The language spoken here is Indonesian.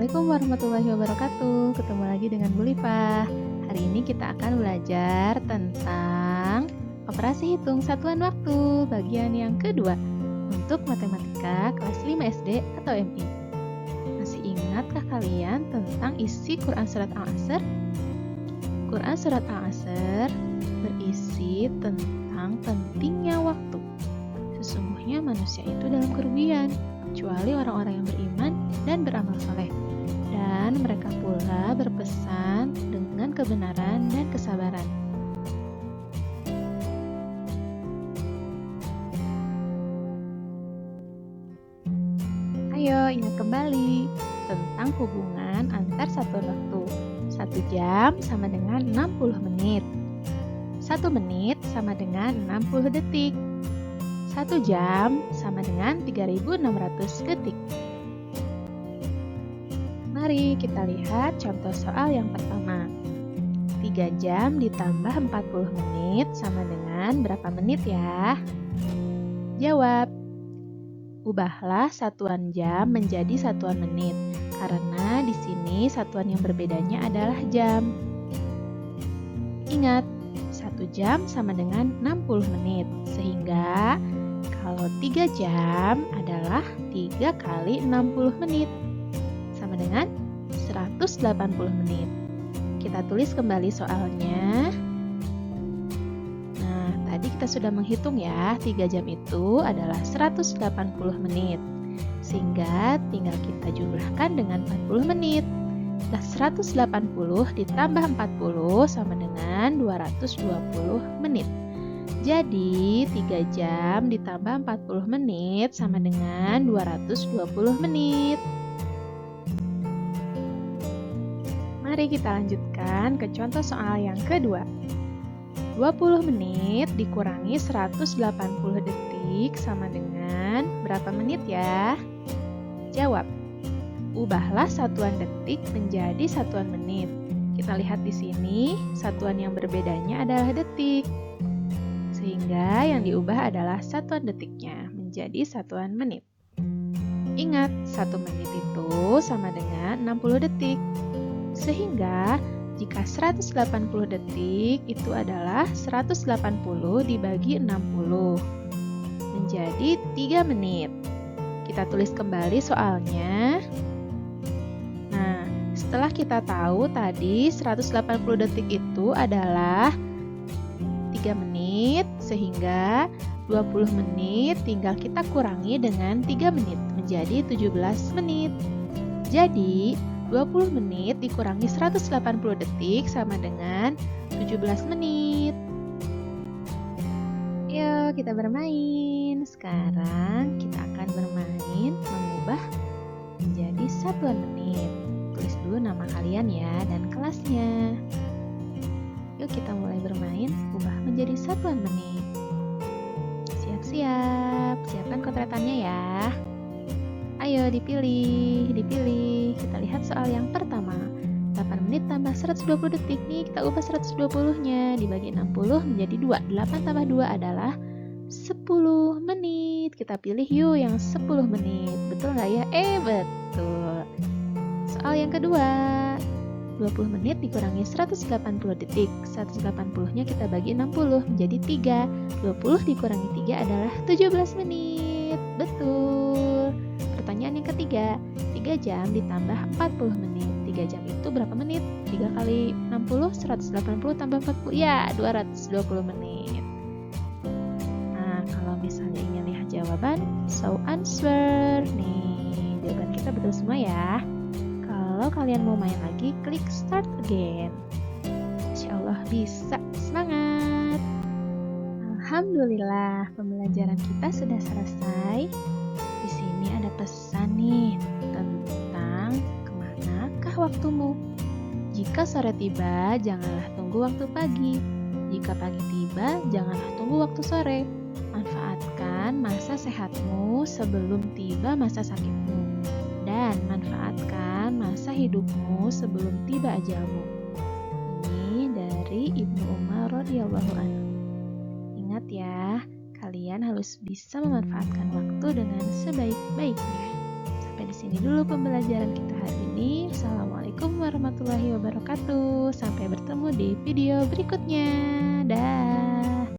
Assalamualaikum warahmatullahi wabarakatuh. Ketemu lagi dengan Bu Lipa. Hari ini kita akan belajar tentang operasi hitung satuan waktu bagian yang kedua untuk matematika kelas 5 SD atau MI. Masih ingatkah kalian tentang isi Quran Surat Al-Asr? Quran Surat Al-Asr berisi tentang pentingnya waktu. Sesungguhnya manusia itu dalam kerugian, kecuali orang-orang yang beriman dan beramal soleh. Dan mereka pula berpesan dengan kebenaran dan kesabaran. Ayo ingat kembali tentang hubungan antar satuan waktu. 1 jam sama dengan 60 menit. 1 menit sama dengan 60 detik. 1 jam sama dengan 3.600 detik. Mari kita lihat contoh soal yang pertama. 3 jam ditambah 40 menit sama dengan berapa menit ya? Jawab. Ubahlah satuan jam menjadi satuan menit, karena di sini satuan yang berbedanya adalah jam. Ingat, 1 jam sama dengan 60 menit, sehingga kalau 3 jam adalah 3 kali 60 menit, sama dengan 180 menit. Kita tulis kembali soalnya. Nah, tadi kita sudah menghitung ya, 3 jam itu adalah 180 menit. Sehingga tinggal kita jumlahkan dengan 40 menit. Nah, 180 ditambah 40 sama dengan 220 menit. Jadi, 3 jam ditambah 40 menit sama dengan 220 menit. Mari kita lanjutkan ke contoh soal yang kedua. 20 menit dikurangi 180 detik sama dengan berapa menit ya? Jawab. Ubahlah satuan detik menjadi satuan menit. Kita lihat di sini, satuan yang berbedanya adalah detik. Sehingga yang diubah adalah satuan detiknya menjadi satuan menit. Ingat, 1 menit itu sama dengan 60 detik. Sehingga jika 180 detik itu adalah 180 dibagi 60 menjadi 3 menit. Kita tulis kembali soalnya. Nah, setelah kita tahu tadi 180 detik itu adalah 3 menit, sehingga 20 menit tinggal kita kurangi dengan 3 menit menjadi 17 menit. Jadi, 20 menit dikurangi 180 detik sama dengan 17 menit. Yuk kita bermain. Sekarang kita akan bermain mengubah menjadi satuan menit. Tulis dulu nama kalian ya dan kelasnya. Yuk kita mulai bermain, ubah menjadi satuan menit. Siap-siap, siapkan kontretannya ya. Ayo dipilih. Kita lihat soal yang pertama. 8 menit tambah 120 detik nih, kita ubah 120-nya dibagi 60 menjadi 2. 8 tambah 2 adalah 10 menit. Kita pilih yuk yang 10 menit. Betul nggak ya? Betul. Soal yang kedua. 20 menit dikurangi 180 detik. 180-nya kita bagi 60 menjadi 3. 20 dikurangi 3 adalah 17 menit. Betul. Pertanyaan yang ketiga. 3 jam ditambah 40 menit. 3 jam itu berapa menit? 3 kali 60, 180 tambah 40. Ya, 220 menit. Nah, kalau misalnya ingin lihat jawaban, so answer. Nih, jawaban kita betul semua ya. Kalau kalian mau main lagi, klik start again. Insya Allah bisa. Semangat! Alhamdulillah, pembelajaran kita sudah selesai. Di sini ada pesan nih tentang kemanakah waktumu. Jika sore tiba, janganlah tunggu waktu pagi. Jika pagi tiba, janganlah tunggu waktu sore. Manfaatkan masa sehatmu sebelum tiba masa sakitmu. Dan manfaatkan masa hidupmu sebelum tiba ajalmu. Ini dari Ibnu Umar radhiyallahu anhu. Ingat ya, kalian harus bisa memanfaatkan waktu dengan sebaik-baiknya. Sampai di sini dulu pembelajaran kita hari ini. ini. Assalamualaikum warahmatullahi wabarakatuh. Sampai bertemu di video berikutnya. Dah.